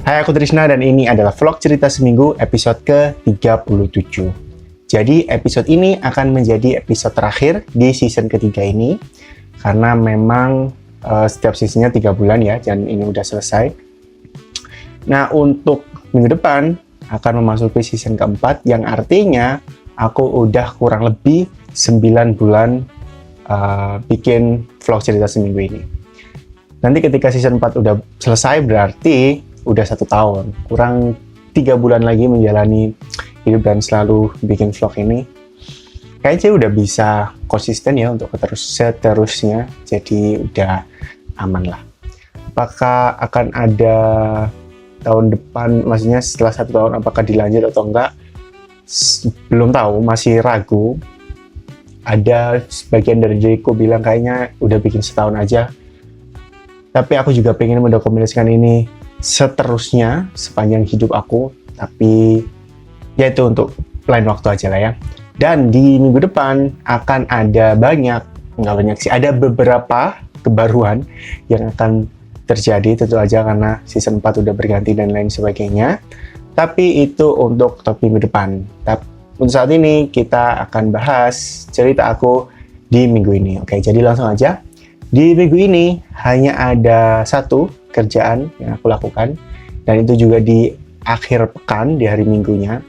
Hai, aku Trisna dan ini adalah vlog cerita seminggu episode ke-37. Jadi episode ini akan menjadi episode terakhir di season ketiga ini karena memang setiap seasonnya 3 bulan ya, dan ini udah selesai. Nah, untuk minggu depan akan memasuki season keempat yang artinya aku udah kurang lebih 9 bulan bikin vlog cerita seminggu ini. Nanti ketika season 4 udah selesai berarti udah 1 tahun, kurang 3 bulan lagi menjalani hidup dan selalu bikin vlog ini. Kayaknya udah bisa konsisten ya untuk seterusnya, jadi udah aman lah. Apakah akan ada tahun depan, maksudnya setelah 1 tahun apakah dilanjut atau enggak, belum tahu, masih ragu. Ada sebagian dari diriku bilang kayaknya udah bikin setahun aja, tapi aku juga pengen mendokumentasikan ini seterusnya sepanjang hidup aku, tapi ya itu untuk lain waktu aja lah ya. Dan di minggu depan akan ada ada beberapa kebaruan yang akan terjadi tentu aja karena season 4 udah berganti dan lain sebagainya, tapi itu untuk topik minggu depan. Tapi untuk saat ini kita akan bahas cerita aku di minggu ini. Oke, jadi langsung aja. Di minggu ini hanya ada satu kerjaan yang aku lakukan, dan itu juga di akhir pekan, di hari minggunya.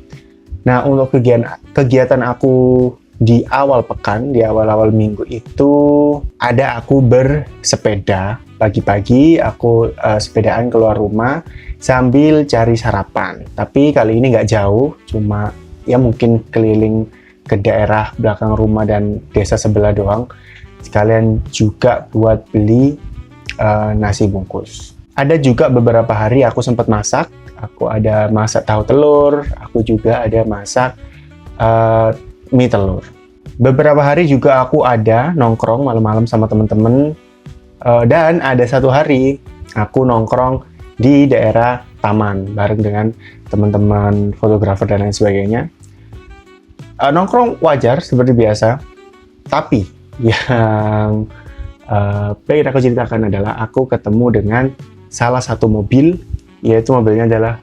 Nah, untuk kegiatan aku di awal pekan, di awal-awal minggu itu ada aku bersepeda. Pagi-pagi aku sepedaan keluar rumah sambil cari sarapan. Tapi kali ini nggak jauh, cuma ya mungkin keliling ke daerah belakang rumah dan desa sebelah doang. Sekalian juga buat beli nasi bungkus. Ada juga beberapa hari aku sempat masak. Aku ada masak tahu telur, aku juga ada masak mie telur. Beberapa hari juga aku ada nongkrong malam-malam sama temen-temen. Dan ada satu hari aku nongkrong di daerah taman bareng dengan teman-teman fotografer dan lain sebagainya. Nongkrong wajar seperti biasa, tapi yang pengen aku ceritakan adalah aku ketemu dengan salah satu mobil, yaitu mobilnya adalah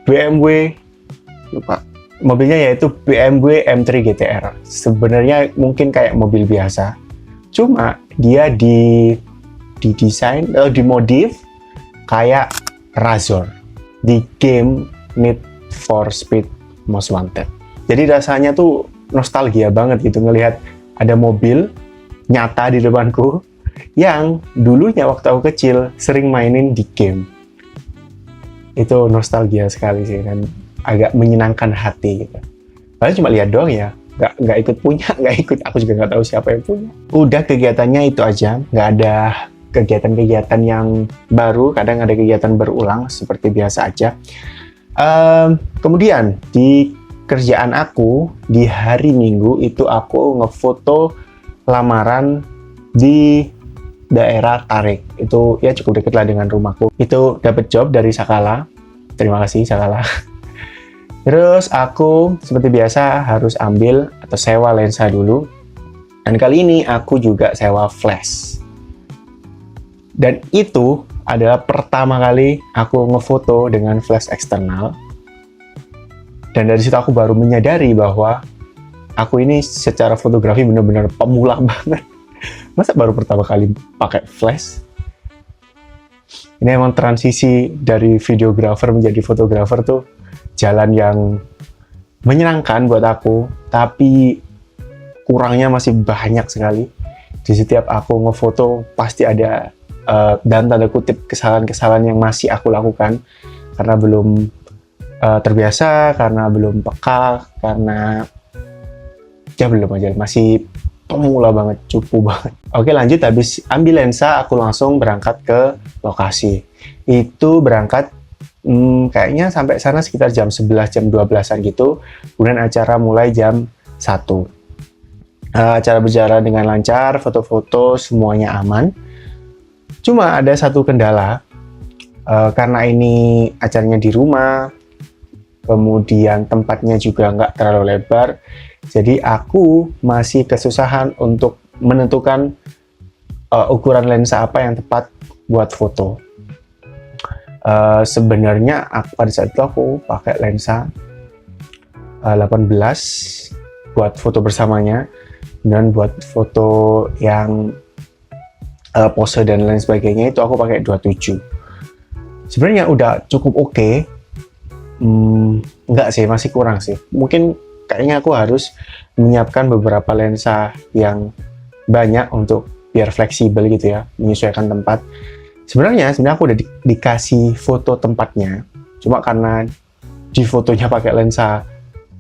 BMW, mobilnya yaitu BMW M3 GTR. Sebenarnya mungkin kayak mobil biasa, cuma dia didesain atau dimodif kayak Razor di game Need for Speed Most Wanted. Jadi rasanya tuh nostalgia banget gitu ngelihat ada mobil nyata di depanku yang dulunya waktu aku kecil sering mainin di game. Itu nostalgia sekali sih dan agak menyenangkan hati gitu. Padahal cuma lihat doang ya, nggak ikut punya, aku juga nggak tahu siapa yang punya. Udah kegiatannya itu aja, nggak ada kegiatan-kegiatan yang baru, kadang ada kegiatan berulang seperti biasa aja. Kemudian di kerjaan aku di hari Minggu itu aku ngefoto lamaran di daerah Tarik. Itu ya cukup dekat lah dengan rumahku. Itu dapat job dari Sakala. Terima kasih Sakala. Terus aku seperti biasa harus ambil atau sewa lensa dulu. Dan kali ini aku juga sewa flash. Dan itu adalah pertama kali aku ngefoto dengan flash eksternal. Dan dari situ aku baru menyadari bahwa aku ini secara fotografi benar-benar pemula banget. Masa baru pertama kali pakai flash? Ini emang transisi dari videografer menjadi fotografer tuh jalan yang menyenangkan buat aku, tapi kurangnya masih banyak sekali. Di setiap aku ngefoto pasti ada dan tanda kutip kesalahan-kesalahan yang masih aku lakukan karena belum terbiasa, karena belum peka, karena ya belum aja, masih pemula banget, cupu banget. Oke, lanjut, habis ambil lensa aku langsung berangkat ke lokasi. Itu berangkat kayaknya sampai sana sekitar jam 11, jam 12-an gitu. Kemudian acara mulai jam 1. Acara berjalan dengan lancar, foto-foto semuanya aman. Cuma ada satu kendala, karena ini acaranya di rumah, kemudian tempatnya juga nggak terlalu lebar, jadi aku masih kesusahan untuk menentukan ukuran lensa apa yang tepat buat foto. Sebenarnya pada saat itu aku pakai lensa 18 buat foto bersamanya, dan buat foto yang pose dan lain sebagainya itu aku pakai 27. Sebenarnya udah cukup oke. Enggak sih, masih kurang sih. Mungkin kayaknya aku harus menyiapkan beberapa lensa yang banyak untuk biar fleksibel gitu ya, menyesuaikan tempat. Sebenarnya aku udah dikasih foto tempatnya, cuma karena di fotonya pakai lensa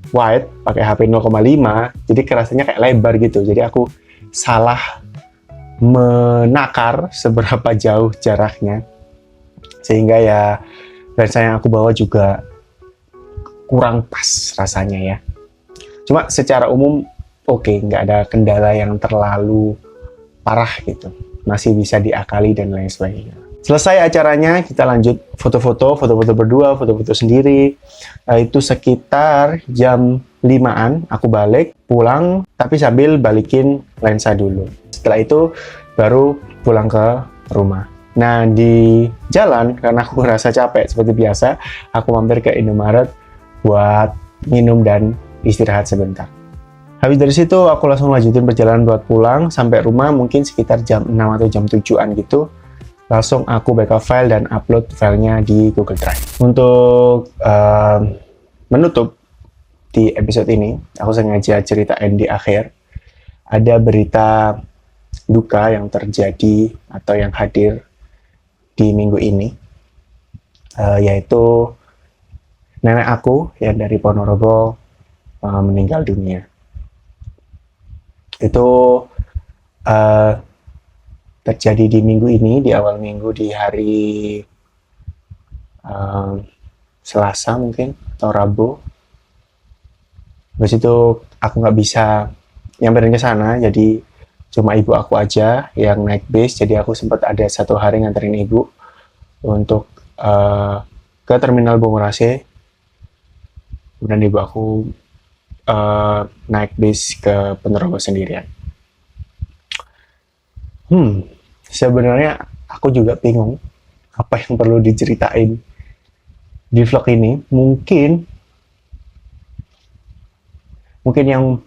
wide, pakai HP 0,5, jadi kerasanya kayak lebar gitu. Jadi aku salah menakar seberapa jauh jaraknya, sehingga ya lensa yang aku bawa juga kurang pas rasanya ya. Cuma secara umum oke, nggak ada kendala yang terlalu parah gitu, masih bisa diakali dan lain sebagainya. Selesai acaranya, kita lanjut foto-foto berdua, foto-foto sendiri. Itu sekitar jam 5-an aku balik pulang, tapi sambil balikin lensa dulu. Setelah itu baru pulang ke rumah. Nah, di jalan karena aku ngerasa capek seperti biasa, aku mampir ke Indomaret buat minum dan istirahat sebentar. Habis dari situ aku langsung lanjutin perjalanan buat pulang. Sampai rumah mungkin sekitar jam 6 atau jam 7-an gitu. Langsung aku backup file dan upload filenya di Google Drive. Untuk menutup di episode ini, aku sengaja ceritain di akhir ada berita duka yang terjadi atau yang hadir di minggu ini, yaitu nenek aku yang dari Ponorogo meninggal dunia. Itu terjadi di minggu ini, di awal minggu, di hari Selasa mungkin, atau Rabu. Habis itu aku nggak bisa nyamperin ke sana, jadi cuma ibu aku aja yang naik bis. Jadi aku sempat ada 1 hari nganterin ibu untuk ke terminal Bungurase. Kemudian ibu aku naik bis ke Ponorogo sendirian. Sebenarnya aku juga bingung apa yang perlu diceritain di vlog ini. Mungkin yang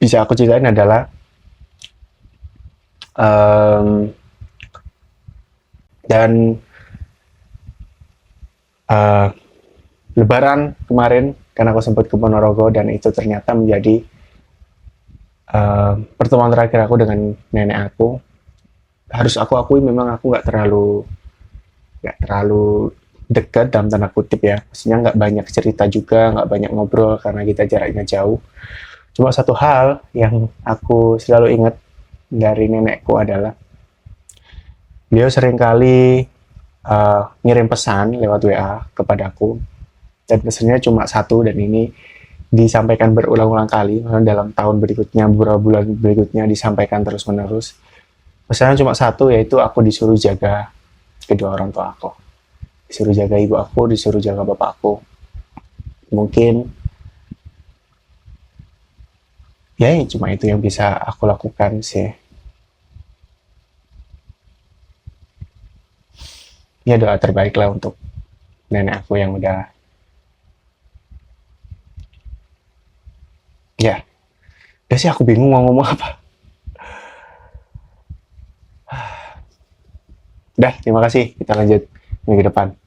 bisa aku ceritain adalah Lebaran kemarin kan aku sempat ke Ponorogo, dan itu ternyata menjadi pertemuan terakhir aku dengan nenek aku. Harus aku akui memang aku nggak terlalu dekat dalam tanda kutip ya. Maksudnya nggak banyak cerita juga, nggak banyak ngobrol karena kita jaraknya jauh. Cuma satu hal yang aku selalu ingat dari nenekku adalah beliau seringkali ngirim pesan lewat WA kepadaku, dan pesannya cuma satu, dan ini disampaikan berulang-ulang kali dalam tahun berikutnya, beberapa bulan berikutnya disampaikan terus-menerus. Pesannya cuma satu, yaitu aku disuruh jaga kedua orang tua aku, disuruh jaga ibu aku, disuruh jaga bapak aku. Mungkin ya cuma itu yang bisa aku lakukan sih. Ya doa terbaik lah untuk nenek aku yang udah sih, aku bingung mau ngomong apa. Udah, terima kasih, kita lanjut minggu depan.